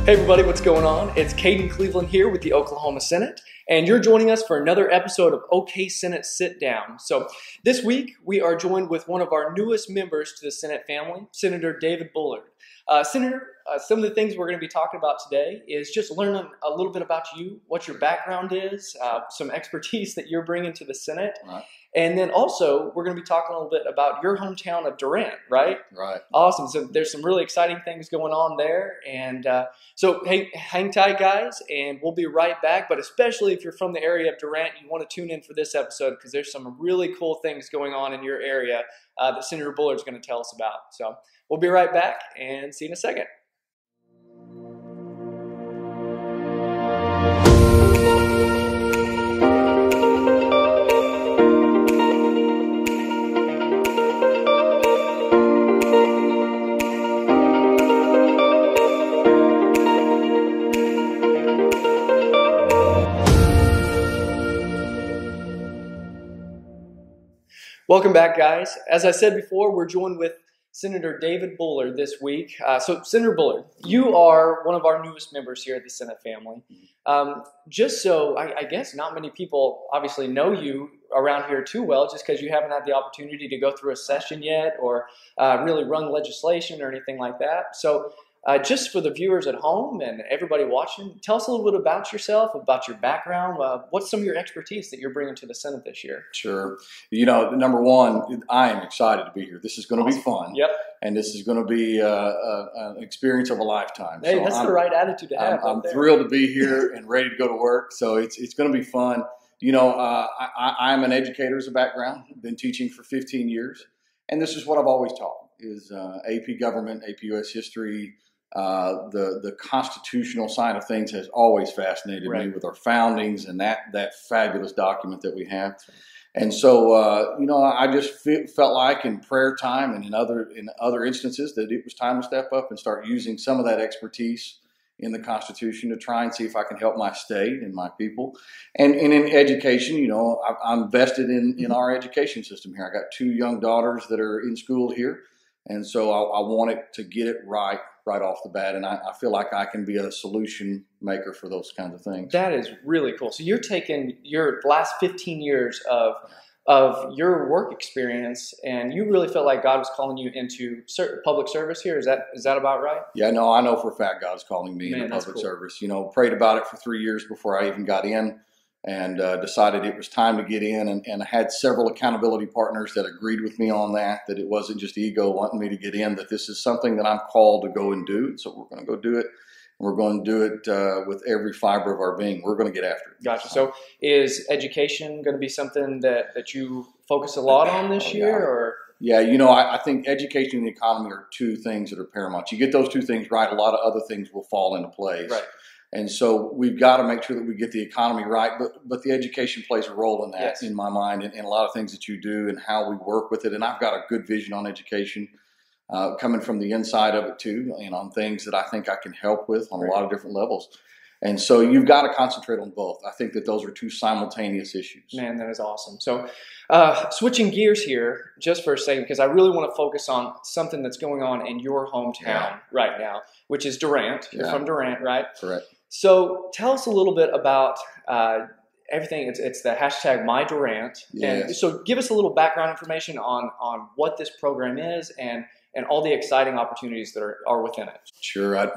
Hey everybody, what's going on? It's Caden Cleveland here with the Oklahoma Senate, and you're joining us for another episode of OK Senate Sit Down. So this week, we are joined with one of our newest members to the Senate family, Senator David Bullard. Senator, some of the things we're going to be talking about today is just learning a little bit about you, what your background is, some expertise that you're bringing to the Senate. Right. And then also, we're going to be talking a little bit about your hometown of Durant, right? Right. Awesome. So there's some really exciting things going on there. And so, hey, hang tight, guys, and we'll be right back. But especially if you're from the area of Durant, you want to tune in for this episode because there's some really cool things going on in your area that Senator Bullard is going to tell us about. So we'll be right back and see you in a second. Welcome back, guys. As I said before, we're joined with Senator David Bullard this week. So, Senator Bullard, you are one of our newest members here at the Senate family. Just so, I guess not many people obviously know you around here too well, just because you haven't had the opportunity to go through a session yet or really run legislation or anything like that. So, just for the viewers at home and everybody watching, tell us a little bit about yourself, about your background. What's some of your expertise that you're bringing to the Senate this year? Sure. You know, number one, I am excited to be here. This is going to be fun. Yep. And this is going to be an experience of a lifetime. Hey, so that's the right attitude to have. I'm thrilled to be here and ready to go to work. So it's going to be fun. You know, I'm an educator as a background. I've been teaching for 15 years. And this is what I've always taught is AP government, AP US history. The constitutional side of things has always fascinated me with our foundings and that fabulous document that we have. And so, you know, I just felt like in prayer time and in other instances that it was time to step up and start using some of that expertise in the Constitution to try and see if I can help my state and my people. And in education, you know, I'm vested in our education system here. I got 2 young daughters that are in school here. And so I wanted to get it right off the bat. And I feel like I can be a solution maker for those kinds of things. That is really cool. So you're taking your last 15 years of your work experience, and you really felt like God was calling you into public service here. Is that about right? Yeah, no, I know for a fact God's calling me into public service. You know, prayed about it for 3 years before I even got in. And decided it was time to get in, and I had several accountability partners that agreed with me on that it wasn't just ego wanting me to get in, that this is something that I'm called to go and do. So we're going to go do it. And we're going to do it with every fiber of our being. We're going to get after it. Gotcha. So is education going to be something that you focus a lot on this year? Or? Yeah, you know, I think education and the economy are 2 things that are paramount. You get those 2 things right, a lot of other things will fall into place. Right. And so we've got to make sure that we get the economy right, but the education plays a role in that, in my mind, and a lot of things that you do and how we work with it. And I've got a good vision on education coming from the inside of it too, and on things that I think I can help with on a lot of different levels. And so you've got to concentrate on both. I think that those are 2 simultaneous issues. Man, that is awesome. So switching gears here just for a second, because I really want to focus on something that's going on in your hometown right now, which is Durant. You're from Durant, right? Correct. So tell us a little bit about everything. It's the hashtag #MyDurant. Yes. And so give us a little background information on what this program is and all the exciting opportunities that are within it. Sure.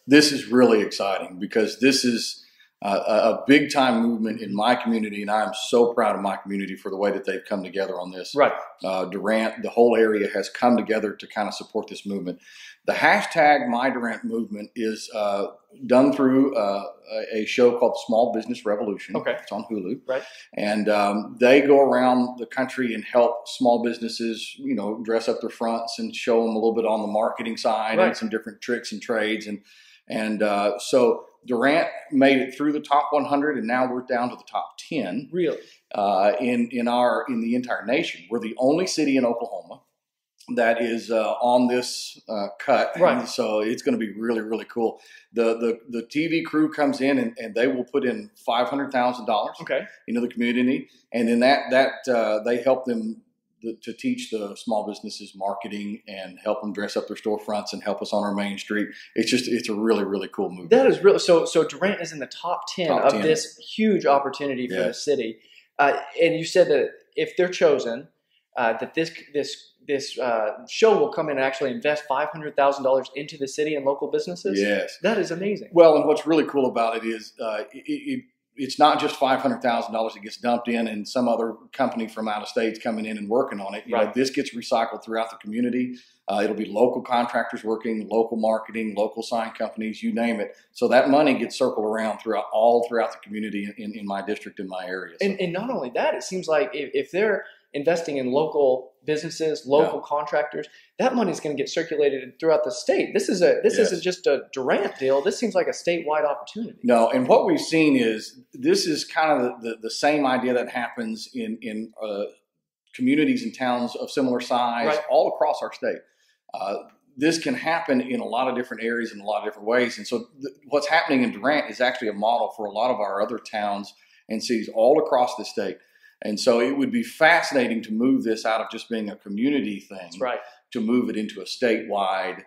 This is really exciting because this is a big-time movement in my community, and I'm so proud of my community for the way that they've come together on this. Right. Durant, the whole area has come together to kind of support this movement. The hashtag #MyDurant movement is done through a show called The Small Business Revolution. Okay. It's on Hulu. Right. And they go around the country and help small businesses, you know, dress up their fronts and show them a little bit on the marketing side and some different tricks and trades. And so Durant made it through the top 100, and now we're down to the top 10. Really? In the entire nation. We're the only city in Oklahoma that is on this cut. Right. And so it's going to be really, really cool. The TV crew comes in and they will put in $500,000 into the community, and then that they help them to teach the small businesses marketing and help them dress up their storefronts and help us on our main street. It's a really, really cool movement. That is real. So Durant is in the top 10 Top of 10. this huge opportunity for Yeah. the city. And you said that if they're chosen, that this show will come in and actually invest $500,000 into the city and local businesses. Yes. That is amazing. Well, and what's really cool about it is it's not just $500,000 that gets dumped in and some other company from out of state's coming in and working on it. You know, this gets recycled throughout the community. It'll be local contractors working, local marketing, local sign companies, you name it. So that money gets circled around all throughout the community in my district, in my area. So. And not only that, it seems like if they're investing in local businesses, local contractors, that money is going to get circulated throughout the state. This isn't just a Durant deal. This seems like a statewide opportunity. No, and what we've seen is this is kind of the same idea that happens in communities and towns of similar size all across our state. This can happen in a lot of different areas in a lot of different ways. And so what's happening in Durant is actually a model for a lot of our other towns and cities all across the state. And so it would be fascinating to move this out of just being a community thing to move it into a statewide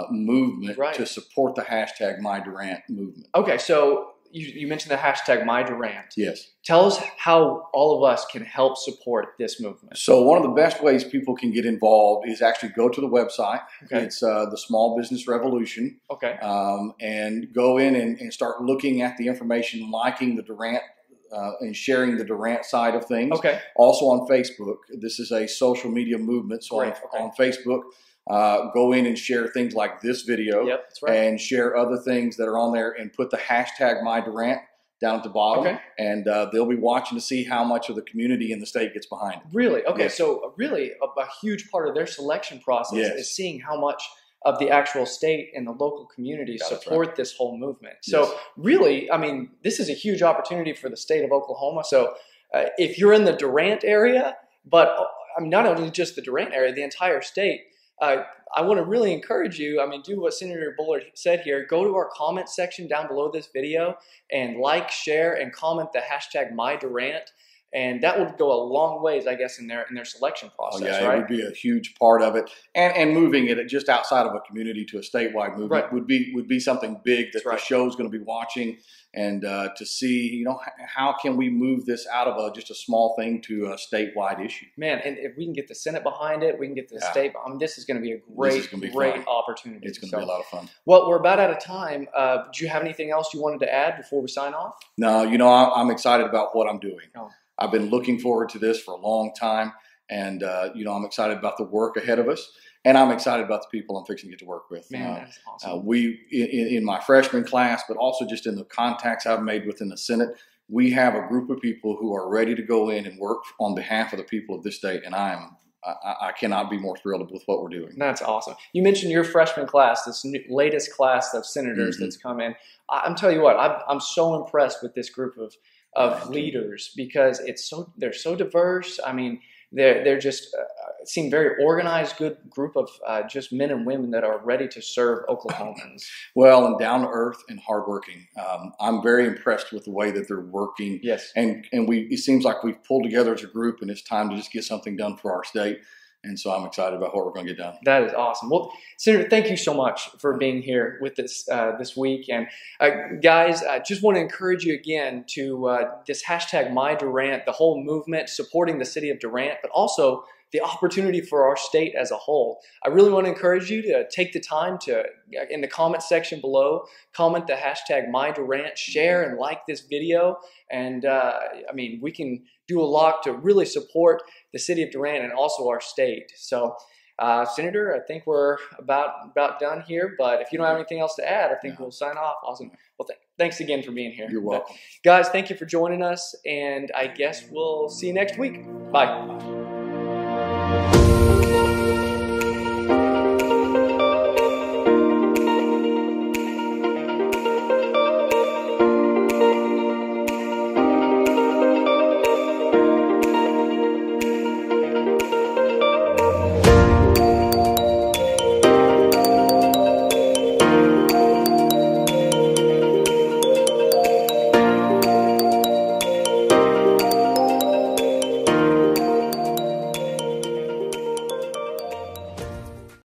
movement to support the hashtag #MyDurant movement. Okay, so you mentioned the hashtag #MyDurant. Yes. Tell us how all of us can help support this movement. So one of the best ways people can get involved is actually go to the website. Okay. It's the Small Business Revolution. Okay. And go in and start looking at the information, liking the Durant and sharing the Durant side of things. Okay. Also on Facebook. This is a social media movement. So on Facebook, go in and share things like this video and share other things that are on there and put the hashtag #MyDurant down at the bottom. Okay. And they'll be watching to see how much of the community in the state gets behind it. Really? Okay. Yes. So really a huge part of their selection process is seeing how much of the actual state and the local community support this whole movement. So really, I mean, this is a huge opportunity for the state of Oklahoma. So if you're in the Durant area, but I mean, not only just the Durant area, the entire state, I want to really encourage you, I mean, do what Senator Bullard said here. Go to our comment section down below this video and like, share, and comment the hashtag #MyDurant. And that would go a long ways, I guess, in their selection process, It would be a huge part of it. And moving it just outside of a community to a statewide movement would be something big that the show's going to be watching, and to see, you know, how can we move this out of just a small thing to a statewide issue. Man, and if we can get the Senate behind it, we can get the state. This is going to be a great opportunity. It's going to be a lot of fun. Well, we're about out of time. Do you have anything else you wanted to add before we sign off? No, you know, I'm excited about what I'm doing. I've been looking forward to this for a long time, and you know, I'm excited about the work ahead of us, and I'm excited about the people I'm fixing to get to work with. Man, that's awesome. In my freshman class, but also just in the contacts I've made within the Senate, we have a group of people who are ready to go in and work on behalf of the people of this state, and I cannot be more thrilled with what we're doing. That's awesome. You mentioned your freshman class, this latest class of senators that's come in. I'm telling you what, I'm so impressed with this group of leaders, because they're so diverse. I mean, they're just seem very organized, good group of just men and women that are ready to serve Oklahomans. Well, and down to earth and hardworking. I'm very impressed with the way that they're working. Yes, and it seems like we've pulled together as a group, and it's time to just get something done for our state. And so I'm excited about what we're going to get done. That is awesome. Well, Senator, thank you so much for being here with us this week. And guys, I just want to encourage you again to this hashtag #MyDurant, the whole movement supporting the city of Durant, but also the opportunity for our state as a whole. I really want to encourage you to take the time to, in the comment section below, comment the hashtag #MyDurant, share and like this video. And I mean, we can do a lot to really support the city of Durant and also our state. So, Senator, I think we're about done here. But if you don't have anything else to add, I think we'll sign off. Awesome. Well, thanks again for being here. You're welcome. Guys, thank you for joining us. And I guess we'll see you next week. Bye.